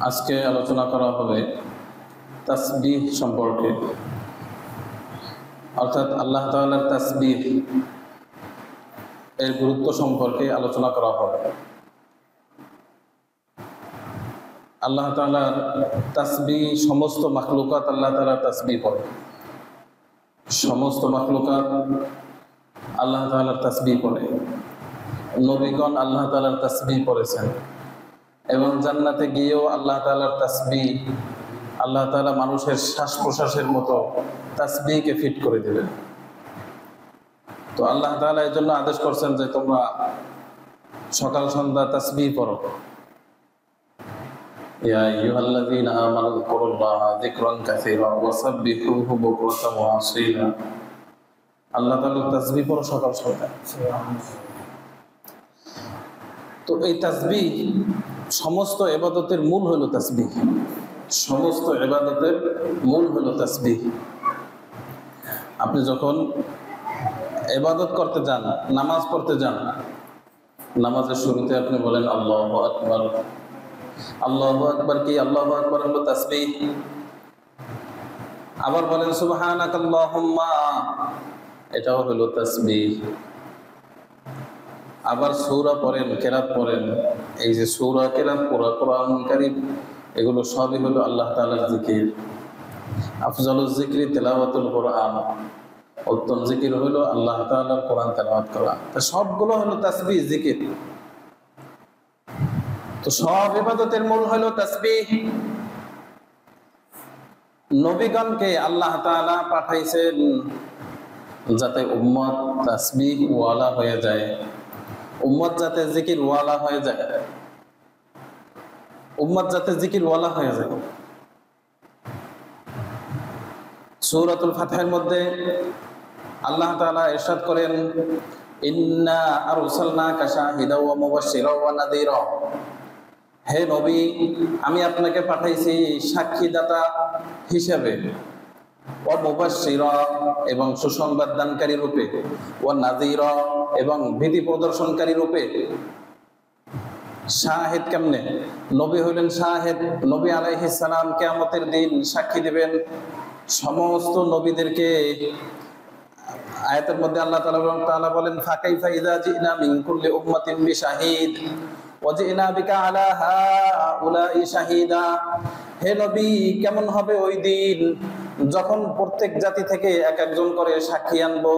আজকে আলোচনা করা হবে তাসবিহ সম্পর্কে, অর্থাৎ আল্লাহ তাআলার তাসবিহ এর গুরুত্ব সম্পর্কে আলোচনা করা হবে। আল্লাহ তাআলার তাসবিহ, সমস্ত মাখলুকাত আল্লাহ তাআলার তাসবিহ পড়ে। সমস্ত মাখলুকাত আল্লাহ তাআলার তাসবিহ পড়ে। নবীগণ আল্লাহ তাআলার তাসবিহ পড়েছেন এবং জান্নাতে গিয়েও আল্লাহ তাআলার তাসবিহ, আল্লাহ তাআলা মানুষের শ্বাস প্রশ্বাসের মতো তাসবিহকে ফিট করে দিবেন। তো আল্লাহ তাআলা এর জন্য আদেশ করছেন যে তোমরা সকাল সন্ধ্যা তাসবিহ পড়ো। ইয়া আইয়ুহাল্লাযীনা আমানু যকুরুল্লাহা যিকরান কাসীরা ওয়া সাব্বিহুহু বুকরাতান ওয়া আসীলা। আল্লাহ তাআলার তাসবিহ পড়ো সকাল সন্ধ্যা। তো এই তাসবিহ, সমস্ত ইবাদতের মূল হলো তাসবিহ। সমস্ত ইবাদতের মূল হলো তাসবিহ। আপনি যখন ইবাদত করতে যান, নামাজ পড়তে যান, নামাজের শুরুতে আপনি বলেন আল্লাহু আকবার। আল্লাহু আকবার কি? আল্লাহু আকবার হলো তাসবিহ। আবার বলেন সুবহানাকাল্লাহুম্মা, এটাও হলো তাসবিহ। আবার সূরা পড়েন, কেরাত পড়েন, এই যে সূরা, কেরাত, পুরা কোরআন কারীম, এগুলো সবই হলো আল্লাহ তাআলার জিকির। আফজালুজ যিকরি তিলাওয়াতুল কোরআন, উত্তম জিকির হলো আল্লাহ তাআলার কোরআন তেলাওয়াত করা। তো সবগুলো হলো তাসবিহ, জিকির। তো সব ইবাদতের মূল হলো তাসবিহ। নবীগণকে আল্লাহ তাআলা পাঠাইছেন যাতে উম্মত তাসবিহ ওয়ালা হয়ে যায়, উম্মত যাতে জিকির ওয়ালা হয়ে যায়, উম্মত যাতে জিকির ওয়ালা হয়ে যায়। সূরাতুল ফাতহের মধ্যে আল্লাহ তাআলা ইরশাদ করেন, ইন্না আরসালনাকা শাহিদাও ওয়া মুবাশশিরাও ওয়া নাযীরা। হে নবী, আমি আপনাকে পাঠাইছি সাক্ষীদাতা হিসেবে, ওয়া মুবাশশিরা এবং সুসংবাদ দানকারী রূপে, ওয়া নাযীরা এবং ভীতি প্রদর্শনকারী রূপে। শাহিদ কেমনে? নবী হইলেন শাহিদ। নবী আলাইহিস সালাম কিয়ামতের দিন সাক্ষী দিবেন সমস্ত নবীদেরকে। আয়াতের মধ্যে আল্লাহ তাআলা বলেন, ফাকাইফা ইযা জিনা মিন কুল্লি উম্মাতিন বিশাহিদ ওয়া জিনা বিকা আলা হাউলাই শাহিদা। হে নবী, কেমন হবে ওই দিন যখন প্রত্যেক জাতি থেকে এক একজন করে সাক্ষী আনবো।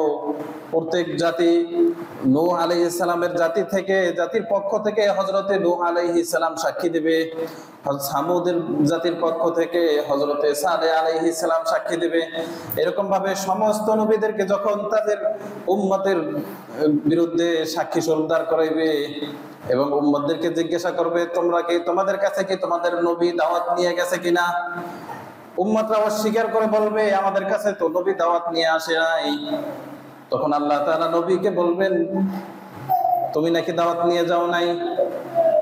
প্রত্যেক জাতি, নূহ আলাইহিস সালামের জাতি থেকে, জাতির পক্ষ থেকে হযরতে নূহ আলাইহিস সালাম সাক্ষী দেবে। সামুদের জাতির পক্ষ থেকে হযরতে সালেহ আলাইহিস সালাম সাক্ষী দেবে। এরকম ভাবে সমস্ত নবীদেরকে যখন তাদের উম্মতের বিরুদ্ধে সাক্ষী সরদার করাইবে এবং উম্মতদেরকে জিজ্ঞাসা করবে, তোমরা কি, তোমাদের কাছে কি তোমাদের নবী দাওয়াত নিয়ে গেছে কিনা? উম্মতরা অস্বীকার করে বলবে, আমাদের কাছে তো নবী দাওয়াত নিয়ে আসে নাই। তখন আল্লাহ তাআলা নবীকে বলবেন, তুমি নাকি দাওয়াত নিয়ে যাও নাই?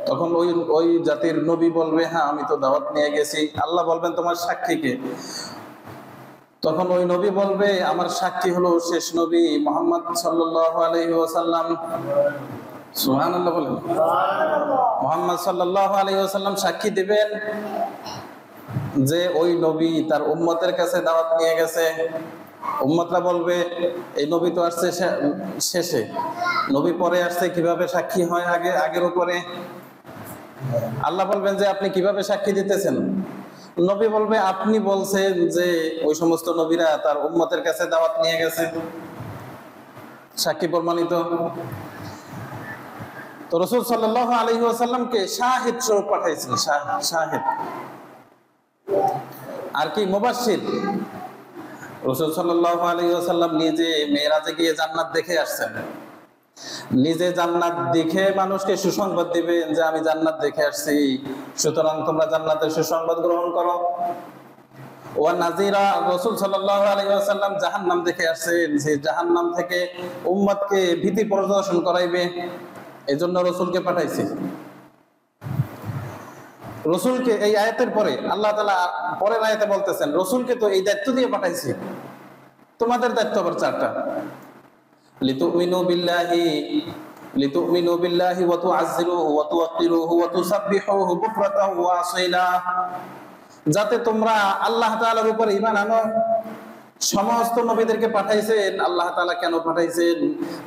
তখন ওই জাতির নবী বলবে, হ্যাঁ আমি তো দাওয়াত নিয়ে গেছি। আল্লাহ বলবেন, তোমার সাক্ষী কে? তখন ওই নবী বলবে, আমার সাক্ষী হলো শেষ নবী মুহাম্মদ সাল্লাল্লাহু আলাইহি ওয়াসাল্লাম। সুবহানাল্লাহ বলেন। মুহাম্মদ সাল্লাল্লাহু আলাইহি ওয়াসাল্লাম সাক্ষী দিবেন যে ওই নবী তার উম্মতের কাছে দাওয়াত নিয়ে গেছে। উম্মতরা বলবে, এই নবী তো আসছে শেষে, নবী পরে আসছে, কিভাবে সাক্ষী হয় আগের উপরে? আল্লাহ বলবেন যে আপনি কিভাবে সাক্ষী দিতেছেন? নবী বলবে, আপনি বলছেন যে ওই সমস্ত নবীরা তার উম্মতের কাছে দাওয়াত নিয়ে গেছে, সাক্ষী প্রমাণিত। তো রাসূল সাল্লাল্লাহু আলাইহি ওয়াসাল্লামকে শাহিদ স্বরূপ পাঠাইছেন। শাহিদ আর কি? মুবাশশির। রাসূল সাল্লাল্লাহু আলাইহি ওয়াসাল্লাম নিজে মেরাজে গিয়ে জান্নাত দেখে আসছেন। নিজে জান্নাত দেখে মানুষকে সুসংবাদ দিবেন যে আমি জান্নাত দেখে আসছি, সুতরাং তোমরা জান্নাতের সুসংবাদ গ্রহণ করো। ওয়া নাযীরা, রাসূল সাল্লাল্লাহু আলাইহি ওয়াসাল্লাম জাহান্নাম দেখে আসছেন, সেই জাহান্নাম থেকে উম্মতকে ভীতি প্রদর্শন করাইবে। এজন্য রাসূলকে পাঠাইছে। রাসূলকে এই আয়াতের পরে আল্লাহ তাআলা পরের আয়াতে বলতেছেন, রাসূলকে তো এই দায়িত্ব দিয়ে পাঠাইছি, তোমাদের দায়িত্ব আবার চারটা। লিতুমিনু বিল্লাহি, লিতুমিনু বিল্লাহি ওয়া তুআজ্জিরুহু ওয়া তুওয়াক্কিরুহু ওয়া তুসাব্বিহুহু বুকরাতাও ওয়া আসীলা, যাতে তোমরা আল্লাহ তাআলার উপর ঈমান আনো। সমস্ত নবীদেরকে পাঠাইছেন আল্লাহ তাআলা কেন পাঠাইছেন?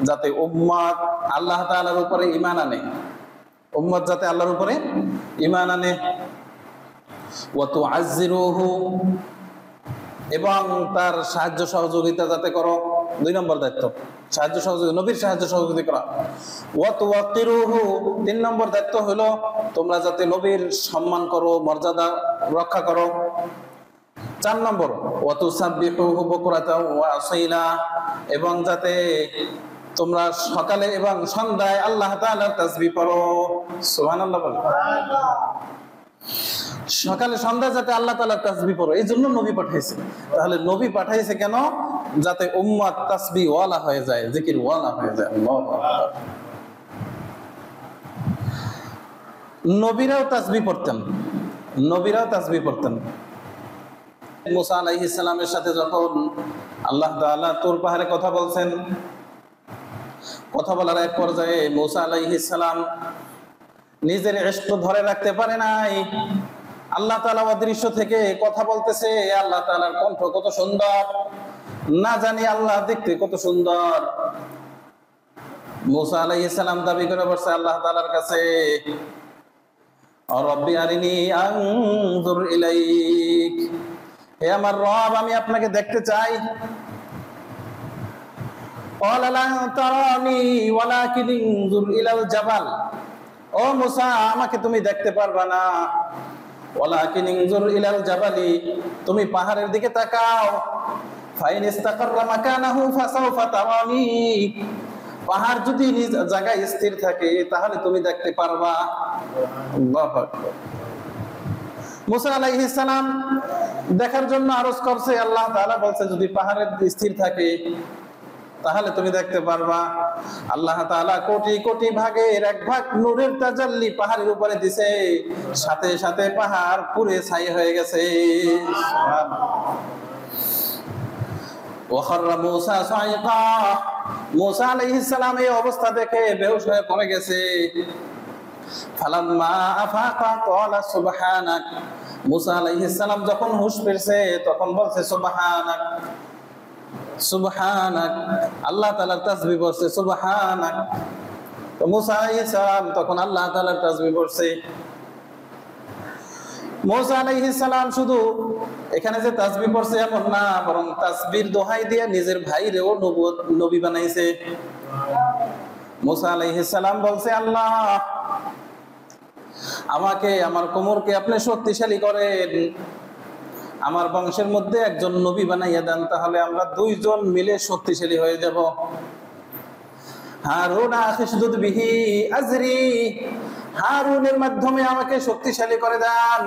যাতে উম্মত আল্লাহ তাআলার উপরে ঈমান আনে, উম্মত যাতে আল্লাহর উপরে ঈমান আনে। ওয়া তুআজ্জিরুহু, এবং তার সাহায্য সহযোগিতা যাতে করো। 2 নম্বর দায়িত্ব, সাহায্য সহযোগিতা, নবীর সাহায্য সহযোগিতা করা। ওয়া তুওয়াক্কিরুহু, 3 নম্বর দায়িত্ব হলো তোমরা যাতে নবীর সম্মান করো, মর্যাদা রক্ষা করো। 4 নম্বর ওয়া তুসাব্বিহুহু বুকরাতাও ওয়া আসীলা, এবং যাতে তোমরা সকালে এবং সন্ধ্যায় আল্লাহ তাআলার তাসবিহ পড়ো। সুবহানাল্লাহ বলো। সকালে সন্ধ্যায় যাতে আল্লাহ তাআলার তাসবিহ পড়ো, এই জন্য নবী পাঠাইছে। তাহলে নবী পাঠাইছে কেন? যাতে উম্মত তাসবিহ ওয়ালা হয়ে যায়, জিকির ওয়ালা হয়ে যায়। আল্লাহু আকবার। নবীরাও তাসবিহ পড়তেন, নবীরাও তাসবিহ পড়তেন। মুসা আলাইহিস সালামের সাথে যখন আল্লাহ তাআলা তুর পাহাড়ে কথা বলছেন, কথা বলার এক পর্যায়ে মুসা আলাইহিস সালাম নিজের ইশক ধরে রাখতে পারে নাই। আল্লাহ তাআলা অদৃশ্য থেকে কথা বলতেছে, আল্লাহ তাআলার কণ্ঠ কত সুন্দর, না জানি আল্লাহ দেখতে কত সুন্দর। মুসা আলাইহিস সালাম দাবি করে বসে আল্লাহ তাআলার কাছে, রব্বি আরিনি আনজুর ইলাইক, হে আমার রব আমি আপনাকে দেখতে চাই। ক্বালা লান তারানি ওয়ালাকিন ইনজুর ইলাল জাবাল, ও মুসা আমাকে তুমি দেখতে পারবা না, ওয়ালাকিন ইনজুর ইলাল জাবালি, তুমি পাহাড়ের দিকে তাকাও। ফাইন ইস্তাকাররা মাকানাহু ফাসাউফা তারানি, পাহাড় যদি নিজ জায়গায় স্থির থাকে তাহলে তুমি দেখতে পারবা। আল্লাহু আকবার। মুসা আলাইহিস সালাম দেখার জন্য আরজ করছে, আল্লাহ তাআলা বলছে যদি পাহাড়ে স্থির থাকে তাহলে তুমি দেখতে পারবা। আল্লাহ তাআলা কোটি কোটি ভাগের 1 ভাগ নূরের তাজাল্লি পাহাড়ের উপরে দিছে, সাথে সাথে পাহাড় পুড়ে ছাই হয়ে গেছে। ওয়া খাররা মুসা সাইকা, মুসা আলাইহিস সালাম এই অবস্থা দেখে বেহুশ হয়ে পড়ে গেছে। ফালাম্মা আফাকা ক্বালা সুবহানাক, মুসা আলাইহিস সালাম যখন হুঁশ ফিরছে তখন বলছে সুবহানাক, সুবহানাক, আল্লাহ তাআলার তাসবিহ পড়ছে সুবহানাক। তো মুসা আলাইহিস সালাম তখন আল্লাহ তাআলার তাসবিহ পড়ছে। মুসা আলাইহিস সালাম শুধু এখানে যে তাসবিহ পড়ছে এমন না, বরং তাসবিহর দোহাই দিয়ে নিজের ভাইরেও নবী বানাইছে। মুসা আলাইহিস সালাম বলছে, আল্লাহ আমাকে, আমার কোমরকে আপনি শক্তিশালী করেন, আমার বংশের মধ্যে একজন নবী বানাইয়া দেন, তাহলে আমরা 2 জন মিলে শক্তিশালী হয়ে যাব। হারুন আখিসদুদ বিহি আজরি, হারুনের মাধ্যমে আমাকে শক্তিশালী করে দেন।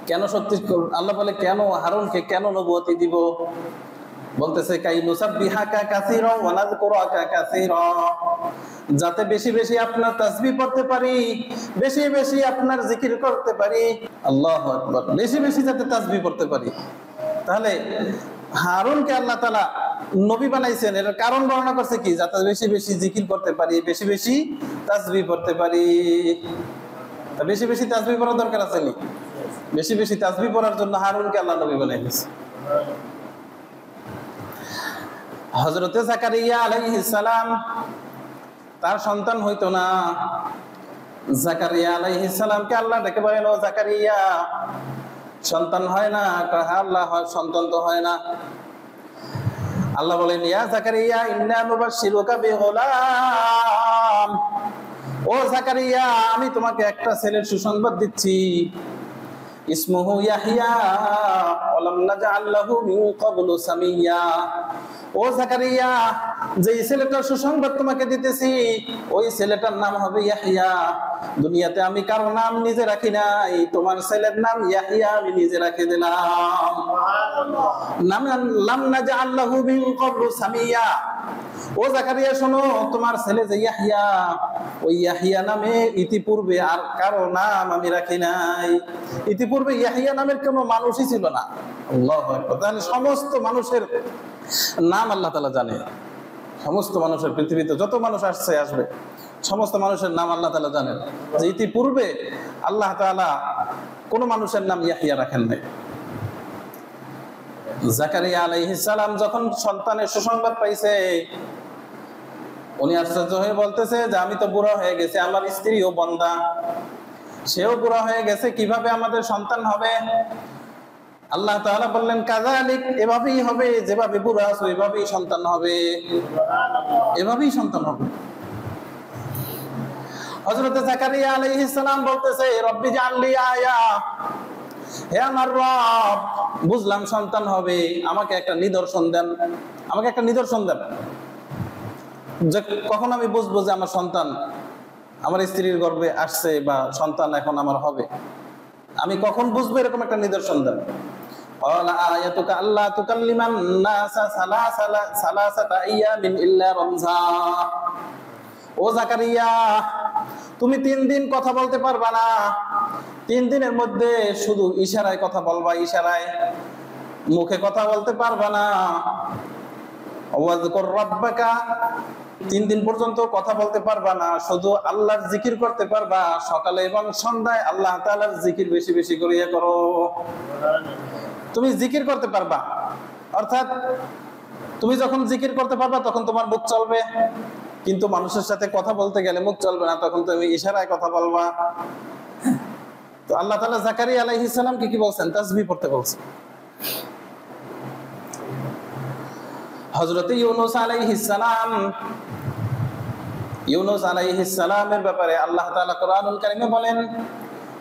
কেন শক্তি? আল্লাহ বলে কেন হারুনকে কেন নবুয়তি দিব? বলতেছে কাই নুসাব্বিহাকা কাসীরা ওয়া নাযকুরাকা কাসীরা, যাতে বেশি বেশি আপনার তাসবিহ পড়তে পারি, বেশি বেশি আপনার জিকির করতে পারি। আল্লাহু আকবার। বেশি বেশি যাতে তাসবিহ পড়তে পারি। তাহলে হারুনকে আল্লাহ তাআলা নবী বানাইছেন, এর কারণ বর্ণনা করছে কি? যাতে বেশি বেশি জিকির করতে পারি, বেশি বেশি তাসবিহ পড়তে পারি। বেশি বেশি তাসবিহ পড়ার দরকার আছে নি? বেশি বেশি তাসবিহ পড়ার জন্য হারুনকে আল্লাহ নবী বানাইছে। হযরতে জাকারিয়া আলাইহিস সালাম তার সন্তান হইতো না। জাকারিয়া আলাইহিস সালামকে আল্লাহ ডেকে বলেন, ও জাকারিয়া সন্তান হয় না? আল্লাহ সন্তান তো হয় না। আল্লাহ বলেন, ইয়া জাকারিয়া ইন্না নুবাশশিরুকা বিগুলাম, ও জাকারিয়া আমি তোমাকে একটা ছেলের সুসংবাদ দিচ্ছি। ইসমুহু ইয়াহইয়া ওয়া লাম নাজআল লাহু মিন ক্বাবলু সামিয়্যা, ও জাকারিয়া যে ছেলেটার সুসংবাদ তোমাকে দিতেছি ওই ছেলেটার নাম হবে ইয়াহইয়া। দুনিয়াতে আমি কারো নাম নিজে রাখি নাই, তোমার ছেলের নাম ইয়াহইয়া আমি নিজে রাখি দিলাম। নাম লাম নাজআল লাহু মিন ক্বাবলু সামিয়্যা, ও জাকারিয়া শোনো, তোমার ছেলে যে ইয়াহইয়া, ওই ইয়াহইয়া নামে ইতিপূর্বে আর কারো নাম আমি রাখি নাই। ইতিপূর্বে ইয়াহইয়া নামের কোনো মানুষই ছিল না। আল্লাহু আকবার। তাহলে সমস্ত মানুষের নাম আল্লাহ তাআলা জানে, সমস্ত মানুষের, পৃথিবীতে যত মানুষ আসছে আসবে, সমস্ত মানুষের নাম আল্লাহ তাআলা জানেন। যে ইতিপূর্বে আল্লাহ তাআলা কোন মানুষের নাম ইয়াহইয়া রাখেন নাই। জাকারিয়া আলাইহিস সালাম যখন সন্তানের সুসংবাদ পাইছে, উনি আশ্চর্য হয়ে বলতেছে যে আমি তো বুড়া হয়ে গেছি, আমার স্ত্রীও বন্দা, সেও বুড়া হয়ে গেছে, কিভাবে আমাদের সন্তান হবে? আল্লাহ তাআলা বললেন কাযালিক, এভাবেই হবে, যেভাবে বুড়া আছো এভাবেই সন্তান হবে, এভাবেই সন্তান হবে। হযরত জাকারিয়া আলাইহিস সালাম বলতেছে রব্বি জাআললি আয়া, হে আমার রব, বুঝলাম সন্তান হবে, আমাকে একটা নিদর্শন দেন, আমাকে একটা নিদর্শন দেন, যে কখন আমি বুঝবো যে আমার সন্তান আমার স্ত্রীর গর্ভে আসছে বা সন্তান এখন আমার হবে, আমি কখন বুঝবো, এরকম একটা নিদর্শন দেন। ক্বালা আয়াতুকা আল্লা তুকাল্লিমান নাসা সালাসাতা আইয়ামিন ইল্লা রামজা। ও জাকারিয়া, তুমি 3 দিন কথা বলতে পারবা না, 3 দিনের মধ্যে শুধু ইশারায় কথা বলবা, ইশারায়, মুখে কথা বলতে পারবা না। ওয়াজকুর রাব্বাকা, 3 দিন পর্যন্ত কথা বলতে পারবা না, শুধু আল্লাহর জিকির করতে পারবা, সকালে এবং সন্ধ্যায় আল্লাহ তাআলার জিকির বেশি বেশি করিয়া করো। তুমি জিকির করতে পারবা, অর্থাৎ তুমি যখন জিকির করতে পারবা তখন তোমার মুখ চলবে, কিন্তু মানুষের সাথে কথা বলতে গেলে মুখ চলবে না, তখন তুমি ইশারায় কথা বলবা। তো আল্লাহ তাআলা জাকারিয়া আলাইহিস সালামকে কি বলছেন? তাসবিহ পড়তে বলছেন। হযরত ইউনূস আলাইহিস সালাম, ইউনূস আলাইহিস সালামের ব্যাপারে আল্লাহ তাআলা কোরআনুল কারীমে বলেন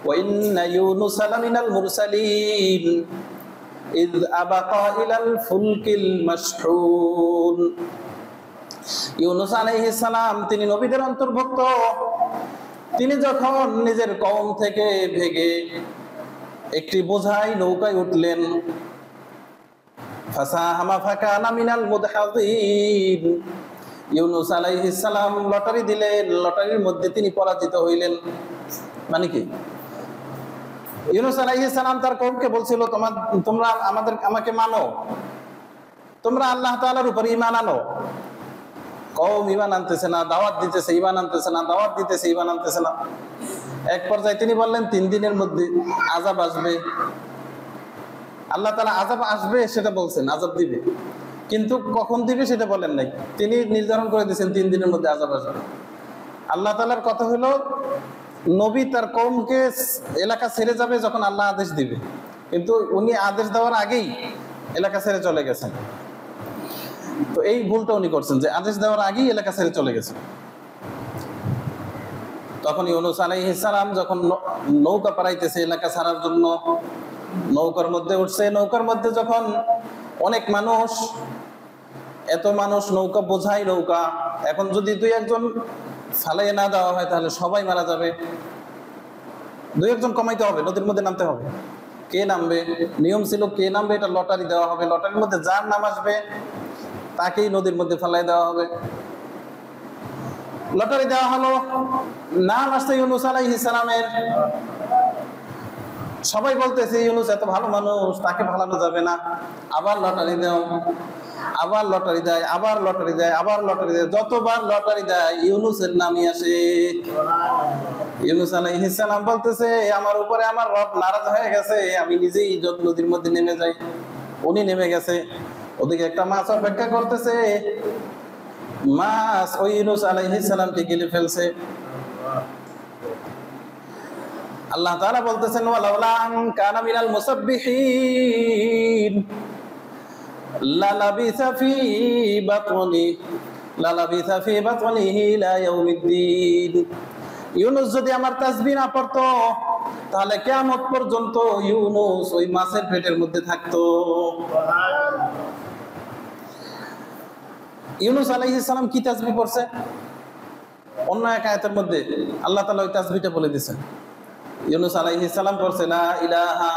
ওয়া ইন্না ইউনূসা লামিনাল মুরসালিন ইয আবাকা ইলাল ফুলকিল মাশহুন। ইউনূস আলাইহিস সালাম তিনি নবীদের অন্তর্ভুক্ত। তিনি যখন নিজের কওম থেকে ভেগে একটি বোঝাই নৌকায় উঠলেন, ফাসাহামা ফাকানা মিনাল মুদহাদিন, ইউনূস আলাইহিস সালাম লটারি দিলেন, লটারির মধ্যে তিনি পরাজিত হইলেন। মানে কি? ইউনূস আলাইহিস সালাম তার কওমকে বলছিল তোমরা আমাকে মানো, তোমরা আল্লাহ তাআলার উপর ঈমান আনো। কওম ঈমান আনতেছে না, দাওয়াত দিতেছে, ঈমান আনতেছে না, দাওয়াত দিতেছে, ঈমান আনতেছে না। এক পর্যায়ে তিনি বললেন 3 দিনের মধ্যে আযাব আসবে। আল্লাহ তাআলা আযাব আসবে সেটা বলছেন, আযাব দিবে, কিন্তু কখন দিবে সেটা বলেন নাই। তিনি নির্ধারণ করে দিয়েছেন 3 দিনের মধ্যে আযাব আসবে। আল্লাহ তাআলার কথা হলো নবী তার কওমকে এলাকা ছেড়ে যাবে যখন আল্লাহ আদেশ দিবে, কিন্তু উনি আদেশ দেওয়ার আগেই এলাকা ছেড়ে চলে গেছেন। তো এই ভুলটা উনি করছেন যে আদেশ দেওয়ার আগেই এলাকা ছেড়ে চলে গেছেন। তখন ইউনূস আলাইহিস সালাম যখন নৌকা পারাইতেছে এলাকা ছাড়ার জন্য, নৌকার মধ্যে উঠছে, নৌকার মধ্যে যখন অনেক মানুষ, এত মানুষ, নৌকা বোঝাই নৌকা, এখন যদি 2-1 ফালাইয়ে না দেওয়া হয় তাহলে সবাই মারা যাবে। 2-1 কমাইতে হবে, নদীর মধ্যে নামতে হবে। কে নামবে? নিয়ম ছিল কে নামবে এটা লটারি দেওয়া হবে, লটারির মধ্যে যার নাম আসবে তাকেই নদীর মধ্যে ফেলাই দেওয়া হবে। লটারি দেওয়া হলো, নাম আসছে ইউনূস আলাইহিস সালামের। সবাই বলতেছে ইউনূস এত ভালো মানুষ, তাকে ভালানো যাবে না। আবার লটারি দাও, আবার লটারি দেয়, আবার লটারি দেয়, আবার লটারি দেয়। যতবার লটারি দেয় ইউনূসের নামই আসে। ইউনূস আলাইহিস সালাম বলতেছে আমার উপরে আমার রব নারাজ হয়ে গেছে, আমি নিজেই নদীর মধ্যে নেমে যাই। উনি নেমে গেছে, ওদিকে একটা মাছ অপেক্ষা করতেছে, মাছ ওই ইউনূস আলাইহিস সালামকে গিলে ফেলছে। আল্লাহ তাআলা বলতেছেন ওয়ালাউলা আন কানা মিনাল মুসাব্বিহিন লালাবিসা ফি বাতনিহি ইলা ইয়াউমিদ্দিন। ইউনূস যদি আমার তাসবিহ না পড়তো তাহলে কিয়ামত পর্যন্ত ইউনূস ওই মাছের পেটের মধ্যে থাকতো। ইউনূস আলাইহিস সালাম কি তাসবিহ পড়ছে? অন্য এক আয়াতের মধ্যে আল্লাহ তাআলা ওই তাসবিহটা বলে দিয়েছেন। ইউনূস আলাইহিস সালাম পড়ছে লা ইলাহা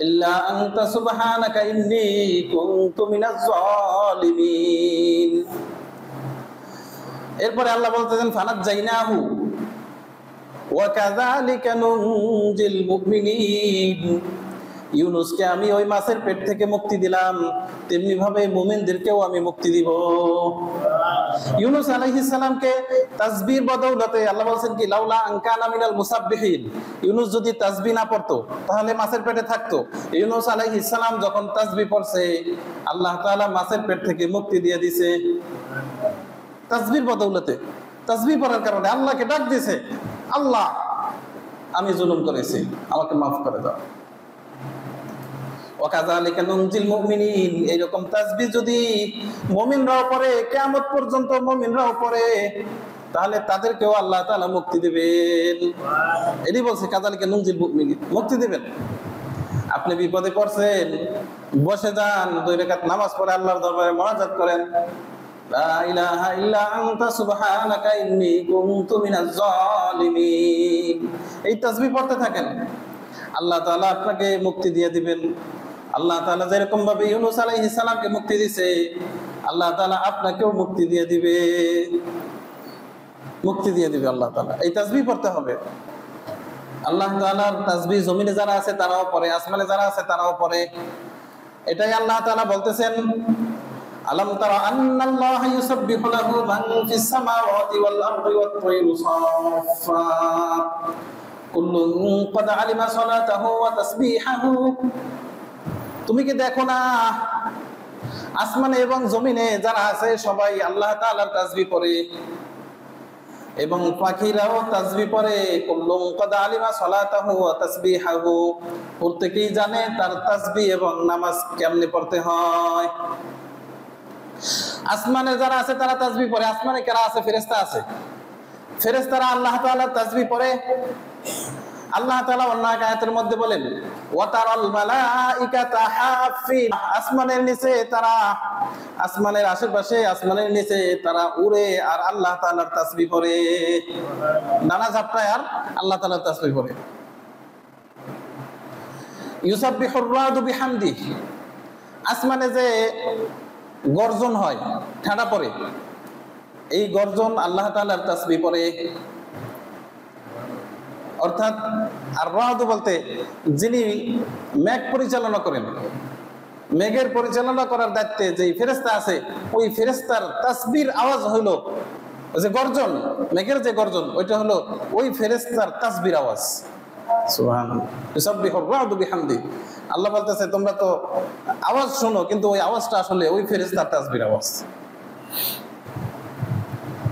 ইল্লা আনতা সুবহানাকা ইন্নী কুনতু মিনাজ জালিমিন। এরপরে আল্লাহ বলতেছেন ফানাজ্জাইনাহু ওয়া কাযালিকা নুনজিল মুমিনিন। ইউনুসকে আমি ওই মাছের পেট থেকে মুক্তি দিলাম, তেমনি ভাবে মুমিনদেরকেও আমি মুক্তি দিব। ইউনুস আলাইহিস সালামকে তাসবিহর বদৌলতে আল্লাহ বলেন কি লাউলা আন কানা মিনাল মুসাব্বিহিন, ইউনুস যদি তাসবিহ না পড়তো তাহলে মাছের পেটে থাকতো। ইউনুস আলাইহিস সালাম যখন তাসবিহ পড়ছে আল্লাহ তাআলা মাছের পেট থেকে মুক্তি দিয়ে দিয়েছে তাসবিহর বদৌলতে। তাসবিহ পড়ার কারণে আল্লাহকে ডাক দিয়েছে, আল্লাহ আমি জুলুম করেছি, আমাকে মাফ করে দাও। ওয়াকাযালিকা নুনজিল মুমিনিন, এরকম তাসবিহ যদি মুমিনরাও পড়ে, কিয়ামত পর্যন্ত মুমিনরাও পড়ে, তাহলে তাদেরকেও আল্লাহ তাআলা মুক্তি দিবেন। এটি বলছে কাযালিকা নুনজিল মুমিনিন, মুক্তি দিবেন। আপনি বিপদে পড়ছেন, বসে যান, 2 রাকাত নামাজ পড়ে আল্লাহর দরবারে মুনাজাত করেন, লা ইলাহা ইল্লা আনতা সুবহানাকা ইন্নী কুনতু মিনাজ জালিমিন। এই তাসবিহ পড়তে থাকেন, আল্লাহ তাআলা আপনাকে মুক্তি দিয়ে দিবেন। আল্লাহ তাআলা যেরকম ভাবে ইউনুস আলাইহিস সালামকে মুক্তি দিয়েছে, আল্লাহ তাআলা আপনাকেও মুক্তি দিয়ে দিবে, মুক্তি দিয়ে দিবে আল্লাহ তাআলা। এই তাসবিহ পড়তে হবে। আল্লাহ তাআলার তাসবিহ জমিনে যারা আছে তারাও পড়ে, আসমানে যারা আছে তারাও পড়ে। এটাই আল্লাহ তাআলা বলতেছেন, আলাম তারা আন্নাল্লাহা ইউসাব্বিহু লাহু মান ফিস সামাওয়াতি ওয়াল আরদি ওয়াত তায়রু সাফফাত কুল্লুন ক্বাদ আলিমা সালাতাহু ওয়া তাসবিহাহু। তুমি কি দেখো না আসমানে এবং জমিনে যারা আছে সবাই আল্লাহ তাআলার তাসবিহ পড়ে এবং পাখিরাও তাসবিহ পড়ে। কুল্লুন ক্বাদ আলিমা সালাতাহু ওয়া তাসবিহাহু, প্রত্যেকেই জানে তার তাসবিহ এবং নামাজ কেমনে পড়তে হয়। আসমানে যারা আছে তারা তাসবিহ পড়ে। আসমানে কারা আছে? ফেরেশতা আছে। ফেরেশতারা আল্লাহ তাআলার তাসবিহ পড়ে। আল্লাহ তাআলা অন্য এক আয়াতের মধ্যে বলেন, ওয়া তারাল মালাইকাতা হাফিন, আসমানের নিচে তারা, আসমানের আশেপাশে, আসমানের নিচে তারা উড়ে আর আল্লাহ তাআলার তাসবিহ পড়ে, নানা ঝাপটায় আর আল্লাহ তাআলার তাসবিহ পড়ে। ইউসাব্বিহুর রাদু বিহামদিহি, আসমানে যে গর্জন হয়, ঠাডা পড়ে, এই গর্জন আল্লাহ তাআলার তাসবিহ পড়ে। অর্থাৎ আর রাদ বলতে যিনি মেঘ পরিচালনা করেন, মেঘের পরিচালনা করার দায়িত্বে যে ফেরেশতা আছে, ওই ফেরেশতার তাসবিহর আওয়াজ হলো, যে গর্জন, মেঘের যে গর্জন, ওইটা হলো ওই ফেরেশতার তাসবিহর আওয়াজ। সুবহানাল্লাহ, ইউসাব্বিহুর রাদু বিহামদি। আল্লাহ বলতেছে তোমরা তো আওয়াজ শোনো, কিন্তু ওই আওয়াজটা আসলে ওই ফেরেশতার তাসবিহর আওয়াজ।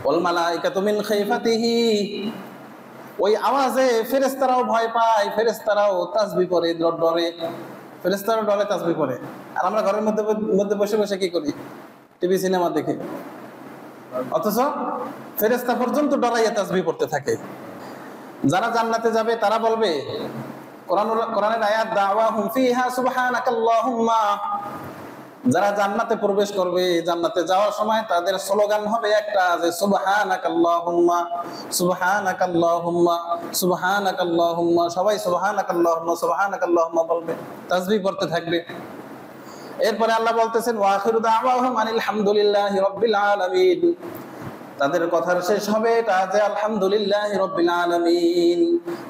ওয়াল মালাইকাতু মিন খাইফাতিহি, ওই আওয়াজে ফেরেশতারাও ভয় পায়, ফেরেশতারাও তাসবিহ পড়ে, ডরে, ফেরেশতারাও ডরে তাসবিহ পড়ে। আর আমরা ঘরের মধ্যে বসে বসে কি করি? টিভি সিনেমা দেখি, অথচ ফেরেশতা পর্যন্ত ডরাইয়া তাসবিহ পড়তে থাকে। যারা জান্নাতে যাবে তারা বলবে, কোরআনের আয়াত, দাওয়াহুম ফিহা সুবহানাকাল্লাহুম্মা, যারা জান্নাতে প্রবেশ করবে, জান্নাতে যাওয়ার সময় তাদের স্লোগান হবে একটা, যে সুবহানাকাল্লাহুম্মা সুবহানাকাল্লাহুম্মা সুবহানাকাল্লাহুম্মা, সবাই সুবহানাকাল্লাহুম্মা সুবহানাকাল্লাহুম্মা বলবে, তাসবিহ পড়তে থাকবে। এরপরে আল্লাহ বলতেছেন, ওয়া আখিরু দাওয়াহুম আনিল হামদুলিল্লাহি রাব্বিল আলামিন, তাদের কথার শেষ হবে এটা যে আলহামদুলিল্লাহি রাব্বিল আলামিন।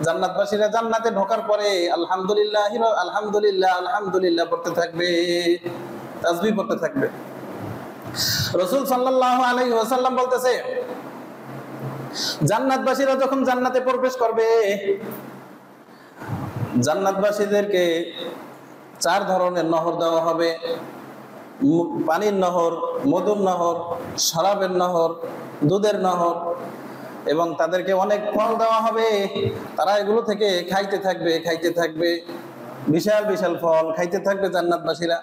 জান্নাতবাসীরা জান্নাতে ঢোকার পরে আলহামদুলিল্লাহ আলহামদুলিল্লাহ আলহামদুলিল্লাহ পড়তে থাকবে, তাসবিহ পড়তে থাকবে। রাসূল সাল্লাল্লাহু আলাইহি ওয়াসাল্লাম বলতেছে, জান্নাতবাসীরা যখন জান্নাতে প্রবেশ করবে, জান্নাতবাসীদেরকে 4 ধরনের নহর দেওয়া হবে, পানির নহর, মধুর নহর, শরাবের নহর, দুধের নহর, এবং তাদেরকে অনেক ফল দেওয়া হবে। তারা এগুলো থেকে খাইতে থাকবে, খাইতে থাকবে, বিশাল বিশাল ফল খাইতে থাকবে জান্নাতবাসীরা।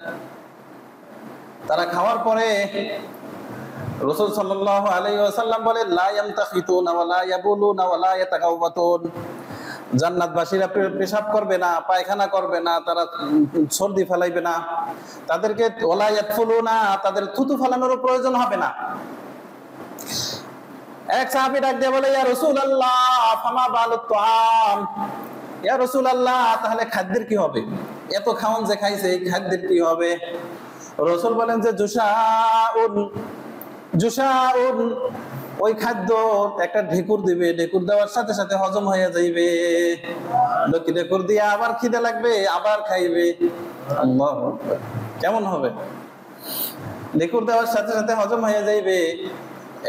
তারা খাওয়ার পরে রাসূল সাল্লাল্লাহু আলাইহি ওয়াসাল্লাম বলেন, লা ইয়ামতাখিতুনা ওয়া লা ইয়াবুলুনা ওয়া লা ইয়াতাকাওয়াতুন, জান্নাতবাসীরা পেশাব করবে না, পায়খানা করবে না, তারা সর্দি ফেলাইবে না, তাদেরকে ওয়ালা ইয়াতফুলুনা, তাদের থুতু ফেলানোর প্রয়োজন হবে না। এক সাহাবী ডাক দিয়ে বলে, ইয়া রাসূলুল্লাহ ফামা বালুত তুআম, ইয়া রাসূলুল্লাহ তাহলে খাদ্যের কি হবে? এত খাওয়ান যে খাইছে, এই খাদ্যের কি হবে? রাসূল বলেন যে জুশাউন, জুশাউন ওই খাদ্য একটা ঢেকুর দিবে, ঢেকুর দেওয়ার সাথে সাথে হজম হয়ে যাইবে, ঢেকুর দিয়ে আবার খিদে লাগবে, আবার খাইবে। আল্লাহু আকবার। কেমন হবে? ঢেকুর দেওয়ার সাথে সাথে হজম হয়ে যাইবে।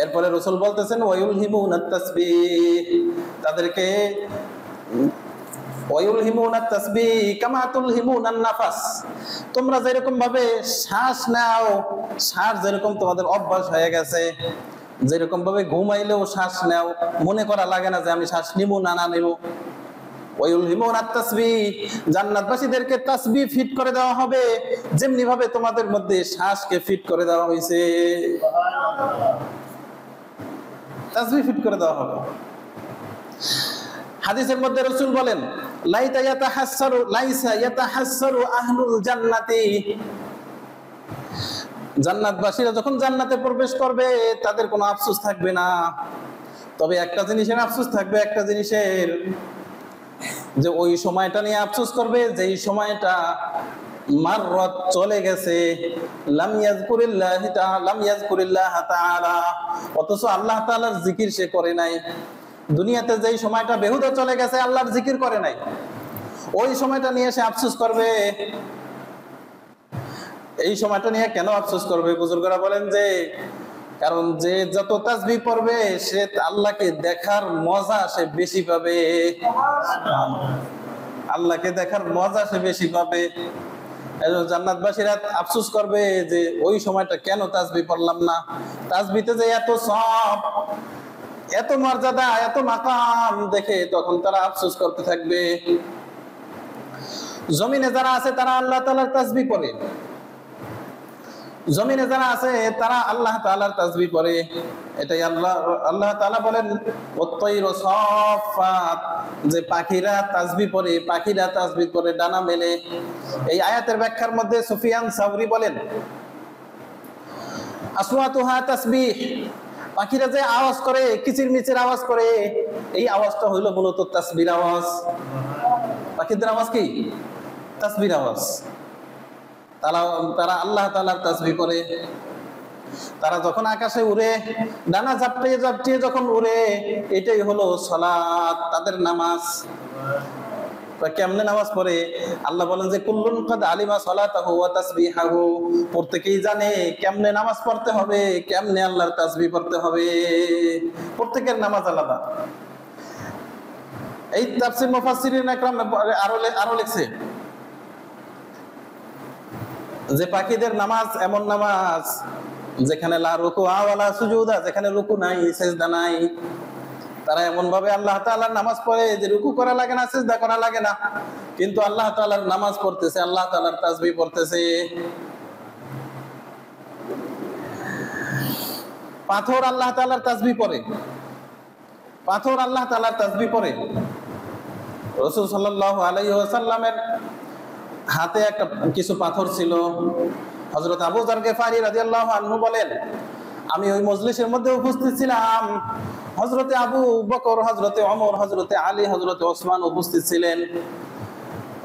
এরপরে রাসূল বলতেছেন ওয়ায়ুলহিমুনাত তাসবিহ, তাদেরকে ওয়ায়ুলহিমুনাত তাসবিহ কামা তুলহিমুনান নাফাস, তোমরা যেরকম ভাবে শ্বাস নাও, শ্বাস যেরকম তোমাদের অভ্যাস হয়ে গেছে, যেরকম ভাবে ঘুমাইলেও শ্বাস নাও, মনে করা লাগে না যে আমি শ্বাস নিব না না নিব। ওয়ায়ুলহিমুনাত তাসবিহ, জান্নাতবাসীদেরকে তাসবিহ ফিট করে দেওয়া হবে যেমনি ভাবে তোমাদের মধ্যে শ্বাসকে ফিট করে দেওয়া হয়েছে। তাসবিহ ফিট করে দেওয়া হবে। হাদিসের মধ্যে রাসূল বলেন লাইসা ইয়াতাহাসসারু আহলুল জান্নাতি, জান্নাতবাসীরা যখন জান্নাতে প্রবেশ করবে তাদের কোনো আফসোস থাকবে না। তবে একটা জিনিসের আফসোস থাকবে, একটা জিনিসের, যে ওই সময়টা নিয়ে আফসোস করবে যেই সময়টা মাররাত চলে গেছে, লাম ইয়াযকুরিল্লাহ তাআলা, অথচ আল্লাহ তাআলার জিকির সে করে নাই। দুনিয়াতে যেই সময়টা বেহুদা চলে গেছে, আল্লাহর জিকির করে নাই, ওই সময়টা নিয়ে সে আফসোস করবে। এই সময়টা নিয়ে কেন আফসোস করবে? বুজুর্গরা বলেন যে কারণ যে যত তাসবিহ পড়বে সে আল্লাহকে দেখার মজা সে বেশি পাবে, আল্লাহকে দেখার মজা সে বেশি পাবে। জান্নাতবাসীরা আফসোস করবে যে ওই সময়টা কেন তাসবিহ পড়লাম না। তাসবিহতে যে এত সওয়াব, এত মর্যাদা, এত মাকাম দেখে তখন তারা আফসোস করতে থাকবে। জমিনে যারা আছে তারা আল্লাহ তাআলার তাসবিহ পড়ে, জমিনে যারা আছে তারা আল্লাহ তাআলার তাসবিহ পড়ে। এটাই আল্লাহ তাআলা বলেন ওয়াত-তায়রু সাফফাত, যে পাখিরা তাসবিহ পড়ে, পাখিরা তাসবিহ পড়ে ডানা মেলে। এই আয়াতের ব্যাখ্যার মধ্যে সুফিয়ান সাওরি বলেন আসওয়াতুহা তাসবিহ, পাখিরা যে আওয়াজ করে, কিচিরমিচির আওয়াজ করে, এই আওয়াজটা হইল মূলত তাসবিহর আওয়াজ। পাখিদের আওয়াজ কি? তাসবিহর আওয়াজ। তারা আল্লাহ তাআলার তাসবিহ করে। তারা যখন আকাশে উড়ে, ডানা ঝাপটিয়ে ঝাপটিয়ে যখন উড়ে, এটাই হলো সালাত, তাদের নামাজ। কেমনে নামাজ পড়ে? আল্লাহ বলেন যে কুল্লুন কাদ আলিমা সালাতাহু ওয়া তাসবিহাহু, প্রত্যেকেই জানে কেমনে নামাজ পড়তে হবে, কেমনে আল্লাহর তাসবিহ পড়তে হবে। প্রত্যেকের নামাজ আলাদা। এই তাফসীর মুফাসসিরিন একরাম আরো লিখছে যে পাখিদের নামাজ এমন নামাজ যেখানে লা রুকুআ ওয়ালা সুজুদা, যেখানে রুকু নাই, সিজদা নাই। তারা এমন ভাবে আল্লাহ তাআলার নামাজ পড়ে যে রুকু করা লাগে না, সিজদা করা লাগে না, কিন্তু আল্লাহ তাআলার নামাজ পড়তেছে, আল্লাহ তাআলার তাসবিহ পড়তেছে। পাথর আল্লাহ তাআলার তাসবিহ পড়ে, পাথর আল্লাহ তাআলার তাসবিহ পড়ে। রাসূল সাল্লাল্লাহু আলাইহি ওয়াসাল্লামের হাতে একটা কিছু পাথর ছিল। হযরত আবু যার গিফারী রাদিয়াল্লাহু আনহু বলেন আমি ওই মজলিসের মধ্যে উপস্থিত ছিলাম, হযরতে আবু বকর, হযরতে ওমর, হযরতে আলী, হযরতে ওসমান উপস্থিত ছিলেন।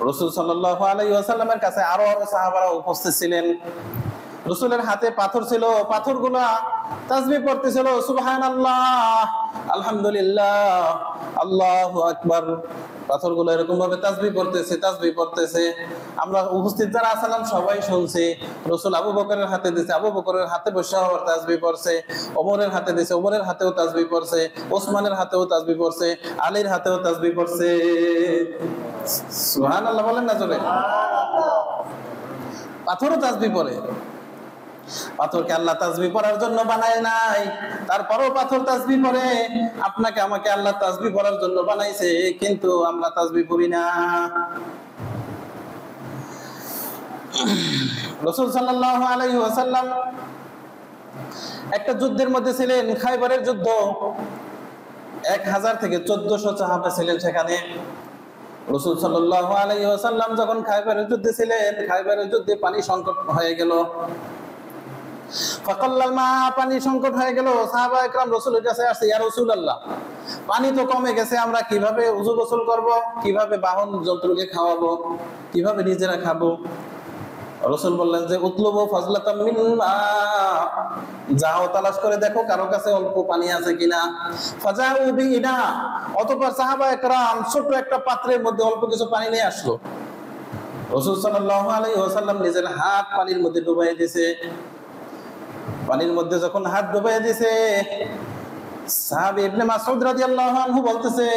রাসূল সাল্লাল্লাহু আলাইহি ওয়াসাল্লামের কাছে আরো সাহাবারা উপস্থিত ছিলেন। রাসূলের হাতে পাথর ছিল, পাথরগুলা তাসবিহ পড়তেছিল সুবহানাল্লাহ, আলহামদুলিল্লাহ, আল্লাহু আকবার। পাথরগুলো এরকম ভাবে তাসবিহ পড়তেছে। আমরা উপস্থিত যারা আছিলাম সবাই শুনছি। রাসূল আবু বকরের হাতে দিয়েছে, আবু বকরের হাতে বসে তাসবিহ পড়ছে। ওমরের হাতে দিয়েছে, ওমরের হাতেও তাসবিহ পড়ছে। ওসমানের হাতেও তাসবিহ পড়ছে। আলীর হাতেও তাসবিহ পড়ছে। সুবহানাল্লাহ বলেন না জোরে? পাথরও তাসবিহ পড়ে। পাথরকে আল্লাহ তাসবিহ পড়ার জন্য বানায় নাই, তারপরও পাথর তাসবিহ পড়ে। আপনাকে আমাকে আল্লাহ তাসবিহ পড়ার জন্য বানাইছে, কিন্তু আমরা তাসবিহ পড়ি না। রাসূল সাল্লাল্লাহু আলাইহি ওয়াসাল্লাম একটা যুদ্ধের মধ্যে ছিলেন, খায়বারের যুদ্ধ। 1000 থেকে 1400 সাহাবা ছিলেন সেখানে। রাসূল সাল্লাল্লাহু আলাইহি ওয়াসাল্লাম যখন খায়বারের যুদ্ধে ছিলেন, খায়বারের যুদ্ধে পানি সংকট হয়ে গেল। পানি সংকট হয়ে গেল। সাহাবা একরাম রাসূলের কাছে আসে, ইয়া রাসূলুল্লাহ, পানি তো কমে গেছে, আমরা কিভাবে ওযু গোসল করব, কিভাবে বাহন যন্ত্রকে খাওয়াবো, কিভাবে নিজেরা খাবো? রাসূল বললেন যে উতলুবু ফাজলাতাম মিন মা, যাও তালাশ করে দেখো কারো কাছে অল্প পানি আছে কিনা। ফাজাউ বিনা, অতঃপর সাহাবায়ে কেরাম ছোট একটা পাত্রের মধ্যে অল্প কিছু পানি নিয়ে আসলো। রাসূল সাল্লাল্লাহু আলাইহি ওয়াসাল্লাম নিজের হাত পানির মধ্যে ডুবাইয়ে দিয়েছে। পানির মধ্যে যখন হাত ডুবাইয়ে দিয়েছে, সাহাবী ইবনে মাসউদ রাদিয়াল্লাহু আনহু বলতেছে,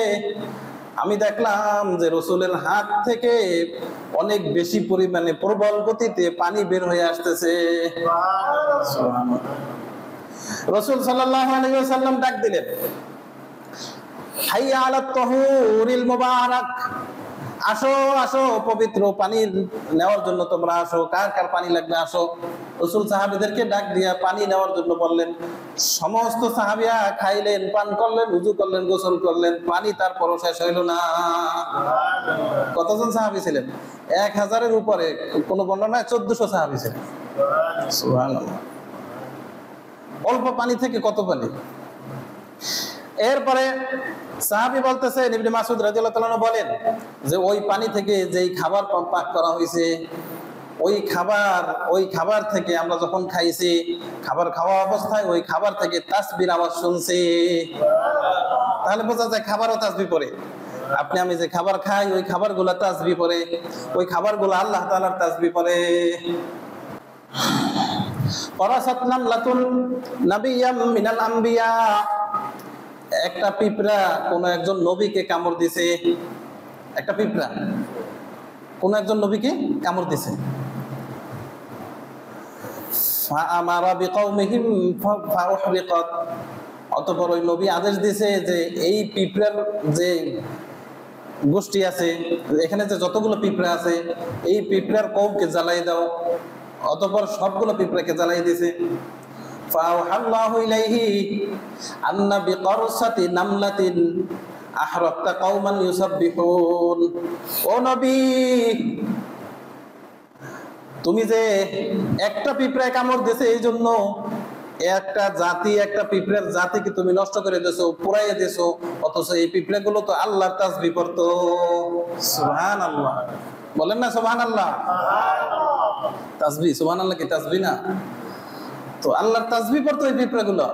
আমি দেখলাম যে রাসূলের হাত থেকে অনেক বেশি পরিমাণে প্রবল গতিতে পানি বের হয়ে আসতেছে। সুবহানাল্লাহ। রাসূল সাল্লাল্লাহু আলাইহি ওয়াসাল্লাম ডাক দিলেন, হাইয়া আলাত তাহুরিল মুবারাক, আসো আসো পবিত্র পানি নেওয়ার জন্য তোমরা আসো, কার কার পানি লাগবে আসো। রাসূল সাহাবীদেরকে ডাক দিয়া পানি নেওয়ার জন্য বললেন। সমস্ত সাহাবীরা খাইলেন, পান করলেন, ওযু করলেন, গোসল করলেন, পানি তারপরও শেষ হইল না। কতজন সাহাবী ছিলেন? 1000-এর উপরে, কোন বর্ণনায় 1400 সাহাবী ছিলেন। সুবহানাল্লাহ। অল্প পানি থেকে কত পানি। এরপরে সাহাবী বলতেছেন, ইবনে মাসউদ রাদিয়াল্লাহু তাআলা বলেন যে ওই পানি থেকে যেই খাবার পাক করা হয়েছে, ওই খাবার থেকে আমরা যখন খাইছি, খাবার খাওয়া অবস্থায় ওই খাবার থেকে তাসবির আওয়াজ শুনছি। তাহলে বোঝা যায় খাবারও তাসবিহ পড়ে। আপনি আমি যে খাবার খাই ওই খাবারগুলো তাসবিহ পড়ে, ওই খাবারগুলো আল্লাহ তাআলার তাসবিহ পড়ে। ওয়ারাসাত নামলাতুন নাবিয়্যাম মিনাল আম্বিয়া, একটা পিঁপড়া কোন একজন নবীকে কামড় দিছে। একটা পিঁপড়া কোন একজন নবীকে কামড় দিছে। ফাআমারা বিকওমিহিম ফাউহরিকাত, অতঃপর ওই নবী আদেশ দিয়েছে যে এই পিঁপড়ার যে গোষ্ঠী আছে, এখানে যে যতগুলো পিঁপড়া আছে, এই পিঁপড়ার কওমকে জ্বালাই দাও। অতঃপর সবগুলো পিঁপড়াকে জ্বালাই দিয়েছে। ফাআওহাল্লাহু ইলাইহি আন্না বিকরসাতি নামলাতিন আহরাকতা কওমান ইউসাব্বিহুন, ও নবী তুমি যে একটা পিঁপড়ায় কামড় দিয়েছে এই জন্য একটা জাতি, একটা পিঁপড়ার জাতিকে তুমি নষ্ট করে দিয়েছো, পুরাইয়ে দিয়েছো, অথচ এই পিঁপড়াগুলো তো আল্লাহর তাসবিহ পড়তো। সুবহানাল্লাহ, বলেন না সুবহানাল্লাহ। তাসবিহ, সুবহানাল্লাহ কি তাসবিহ না? তো আল্লাহর তাসবিহ পড়তো এই পিঁপড়াগুলো,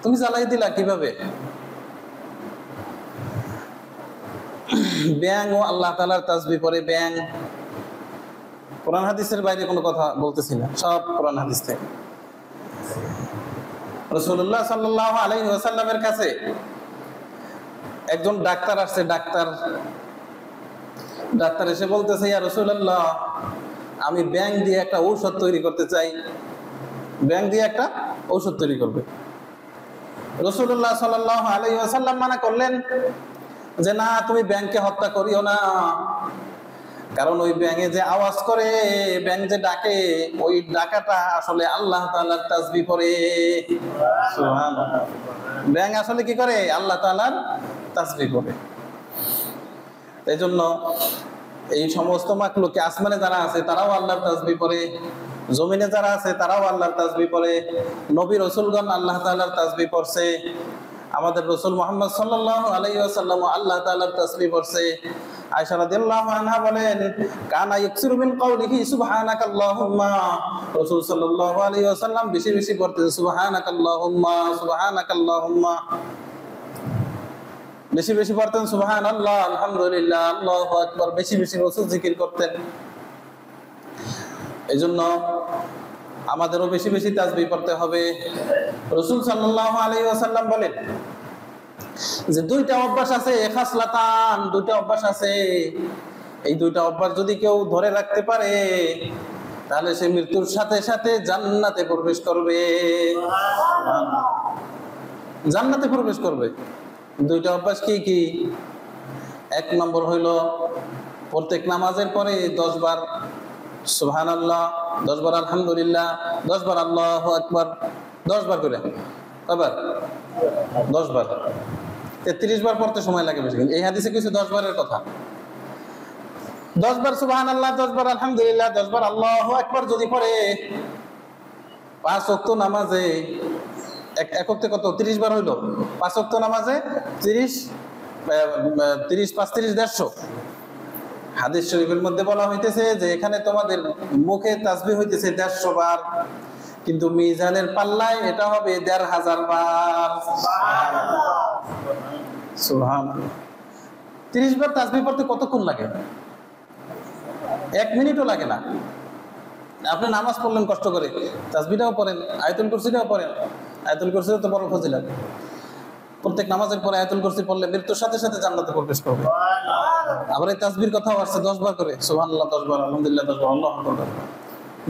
তুমি জ্বালাই দিলা কিভাবে? ব্যাং ও আল্লাহ তাআলার তাসবিহ পড়ে। ব্যাং কোরআন হাদিসের বাইরে কোনো কথা বলতেছি না, সব কোরআন হাদিস থেকে। রাসূলুল্লাহ সাল্লাল্লাহু আলাইহি ওয়াসাল্লামের কাছে একজন ডাক্তার আসছে। ডাক্তার এসে বলতেছে, ইয়া রাসূলুল্লাহ, আমি ব্যাং দিয়ে একটা ঔষধ তৈরি করতে চাই। ব্যাং দিয়ে একটা ঔষধ তৈরি করবে। রাসূলুল্লাহ সাল্লাল্লাহু আলাইহি ওয়াসাল্লাম মানা করলেন যে না, তুমি ব্যাংকে হত্যা করিও না, কারণ ওই ব্যাঙে যে আওয়াজ করে, ব্যাঙ যে ডাকে, ওই ডাকাটা আসলে আল্লাহ তাআলার তাসবিহ পড়ে। সুবহানাল্লাহ। ব্যাঙ আসলে কি করে? আল্লাহ তাআলার তাসবিহ পড়ে। এই জন্য এই সমস্ত মাখলুকে, আসমানে যারা আছে তারাও আল্লাহর তাসবিহ পড়ে, জমিনে যারা আছে তারাও আল্লাহর তাসবিহ পড়ে। নবী রাসূলগণ আল্লাহ তাআলার তাসবিহ পড়ছে। আমাদের রাসূল মুহাম্মদ সাল্লাল্লাহু আলাইহি ওয়াসাল্লাম আল্লাহ তাআলার তাসবিহ পড়ছে। আয়েশা রাদিয়াল্লাহু আনহা বলেন, কানা ইয়াকসিরু মিন কওলিহি সুবহানাকাল্লাহুম্মা, রাসূল সাল্লাল্লাহু আলাইহি ওয়াসাল্লাম বেশি বেশি পড়তেন সুবহানাকাল্লাহুম্মা, সুবহানাকাল্লাহুম্মা, বেশি বেশি পড়তেন সুবহানাল্লাহ, আলহামদুলিল্লাহ, আল্লাহু আকবার, বেশি বেশি রাসূল জিকির করতেন। এজন্য আমাদেরও বেশি বেশি তাসবিহ পড়তে হবে। রাসূল সাল্লাল্লাহু আলাইহি ওয়াসাল্লাম বলেন যে দুইটা অভ্যাস আছে, খাসলাতান, দুইটা অভ্যাস আছে, এই দুইটা অভ্যাস যদি কেউ ধরে রাখতে পারে তাহলে সে মৃত্যুর সাথে সাথে জান্নাতে প্রবেশ করবে। জান্নাতে প্রবেশ করবে। দুইটা অভ্যাস কি কি? এক নম্বর হইল প্রত্যেক নামাজের পরে 10 বার সুবহানাল্লাহ, 10 বার আলহামদুলিল্লাহ, 10 বার আল্লাহু আকবার, 10 বার করে। কয়বার? 10 বার। 33 বার পড়তে সময় লাগে বেশি। এই হাদিসে কিছু 10 বারের কথা। 10 বার সুবহানাল্লাহ, 10 বার আলহামদুলিল্লাহ, 10 বার আল্লাহু আকবার যদি পড়ে, 5 ওয়াক্ত নামাজে এক ওয়াক্তে কত? 30 বার হইল। 5 ওয়াক্ত নামাজে 30 5 30 150 হাদিস শরীফের মধ্যে বলা হইতেছে যে এখানে তোমাদের মুখে তাসবিহ হইতেছে 150 বার, কিন্তু মিজানের পাল্লায় এটা হবে 1500 বার। সুবহানাল্লাহ। 30 বার তাসবিহ পড়তে কতক্ষণ লাগে? 1 মিনিটও লাগে না। আপনি নামাজ পড়লেন কষ্ট করে, তাসবিহটাও পড়েন, আয়াতুল কুরসিটাও পড়েন। আয়াতুল কুরসিও তো বড় ফজিলত। প্রত্যেক নামাজের পরে আয়াতুল কুরসি পড়লে মৃত্যুর সাথে সাথে জান্নাতে প্রবেশ করবে। আবার এই তাসবিহর কথাও আসছে 10 বার করে, সুবহানাল্লাহ 10 বার, আলহামদুলিল্লাহ 10 বার, আল্লাহু আকবার 10 বার।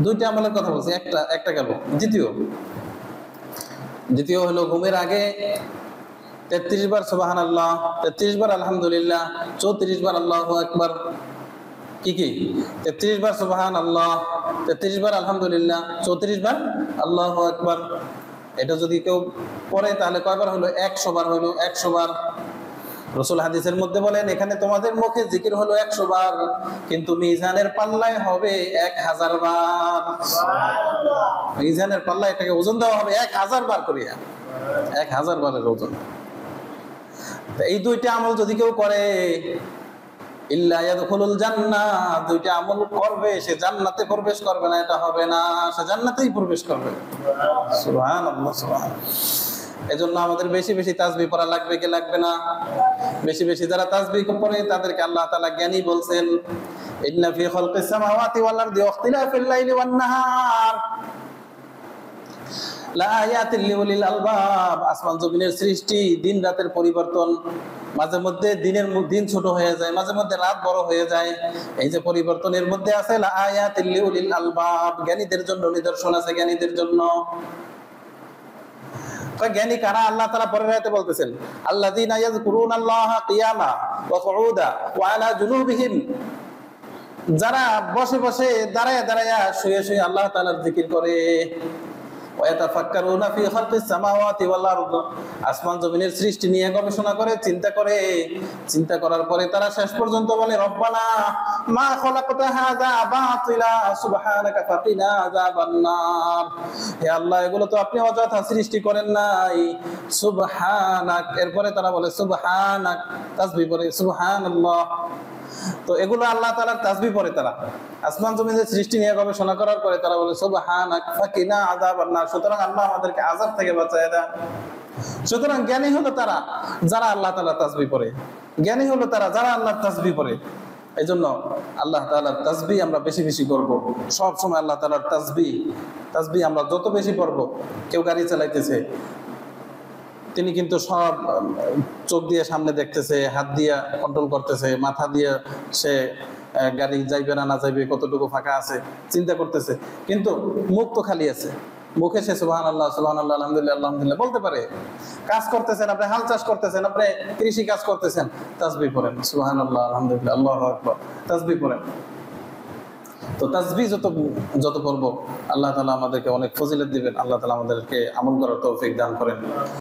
দুইটা আমলের কথা বলছি, একটা গেল। দ্বিতীয় হলো ঘুমের আগে 33 বার সুবহানাল্লাহ, 33 বার আলহামদুলিল্লাহ, 34 বার আল্লাহু আকবার। কি 33 বার সুবহানাল্লাহ, 33 বার আলহামদুলিল্লাহ, 34 বার আল্লাহু আকবার। এটা যদি কেউ পড়ে তাহলে কয়বার হলো? 100 বার হলো। 100 বার। রাসূল হাদিসের মধ্যে বলেন এখানে তোমাদের মুখে জিকির হলো 100 বার, কিন্তু মিজানের পাল্লায় হবে 1000 বার। সুবহানাল্লাহ। মিজানের পাল্লায় এটাকে ওজন দেওয়া হবে 1000 বার করিয়া, 1000 বারের ওজন। এই দুইটা আমল যদি কেউ করে, ইল্লা ইয়াদখুলুল জান্নাহ, দুইটা আমল করবে সে জান্নাতে প্রবেশ করবে না, এটা হবে না, সে জান্নাতেই প্রবেশ করবে। সুবহানাল্লাহ, সুবহানাল্লাহ। এজন্য আমাদের বেশি বেশি তাসবিহ পড়া লাগবে কি লাগবে না? বেশি বেশি যারা তাসবিহ পড়ে তাদেরকে আল্লাহ তাআলা জ্ঞানী বলছেন, ইন্না ফি খালকিস সামাওয়াতি ওয়াল আরদি ওয়া ইখতিলাফিল লাইলি ওয়ান নাহার লা আয়াতিল লিউলিল আলবাব। আসমান জমিনের সৃষ্টি, দিন রাতের পরিবর্তন, মাঝে মধ্যে দিন ছোট হয়ে যায়, মাঝে মধ্যে রাত বড় হয়ে যায়। এই যে পরিবর্তনের মধ্যে আছে লা আয়াতিল লিউলিল আলবাব, জ্ঞানীদের জন্য নিদর্শন আছে, জ্ঞানীদের জন্য। জ্ঞানী কারা? আল্লাহ তাআলা পরের আয়াতে বলতেছেন, আল্লাযীনা ইয়াযকুরুনাল্লাহা কিয়ামা ওয়া কুউদা ওয়া আলা জুনুবিহিম, যারা বসে বসে, দাঁড়ায় দাঁড়ায়, শুয়ে শুয়ে আল্লাহ তাআলার জিকির করে। ওয়াতাফাক্কারুনা ফি খালকিস সামাওয়াতি ওয়াল আরদ, আসমান জমিনের সৃষ্টি নিয়ে গবেষণা করে, চিন্তা করে। চিন্তা করার পরে তারা শেষ পর্যন্ত বলে, রব্বানা মা খালাকতা হাযা বাতিলা সুবহানাকা ফাকিনা আযাবান নার। হে আল্লাহ, এগুলো তো আপনি অযথা সৃষ্টি করেন নাই, সুবহানাক। এরপরে তারা বলে সুবহানাক, তাসবিহ পড়ে সুবহানাল্লাহ। তো এগুলো আল্লাহ তাআলার তাসবিহ পড়ে তারা। আসমান জমিনের সৃষ্টি নিয়ে গবেষণা করার পরে তারা বলে সুবহানাক ফাকিনা আযাবান নার। সুতরাং আল্লাহ আমাদেরকে আযাব থেকে বাঁচায় দেন। সুতরাং জ্ঞানী হলো তারা যারা আল্লাহ তাআলার তাসবিহ পড়ে, জ্ঞানী হলো তারা যারা আল্লাহর তাসবিহ পড়ে। এইজন্য আল্লাহ তাআলার তাসবিহ আমরা বেশি বেশি করব। সব সময় আল্লাহ তাআলার তাসবিহ আমরা যত বেশি পড়ব। কেউ গাড়ি চালাইতেছে, তিনি কিন্তু সব চোখ দিয়ে সামনে দেখতেছে, হাত দিয়ে কন্ট্রোল করতেছে, মাথা দিয়ে সে গাড়ি যাইবে না যাইবে, কতটুকু ফাঁকা আছে চিন্তা করতেছে, কিন্তু মুখ তো খালি আছে। মুখে সে সুবহানাল্লাহ সুবহানাল্লাহ আলহামদুলিল্লাহ আলহামদুলিল্লাহ বলতে পারে। কাজ করতেছেন আপনি, হাল চাষ করতেছেন আপনি, কৃষি কাজ করতেছেন, তাসবিহ পড়েন সুবহানাল্লাহ আলহামদুলিল্লাহ আল্লাহু আকবার, তাসবিহ পড়েন। তো তাসবিহ যত পড়ব আল্লাহ তাআলা আমাদেরকে অনেক ফজিলত দিবেন। আল্লাহ তাআলা আমাদেরকে আমল করার তৌফিক দান করেন।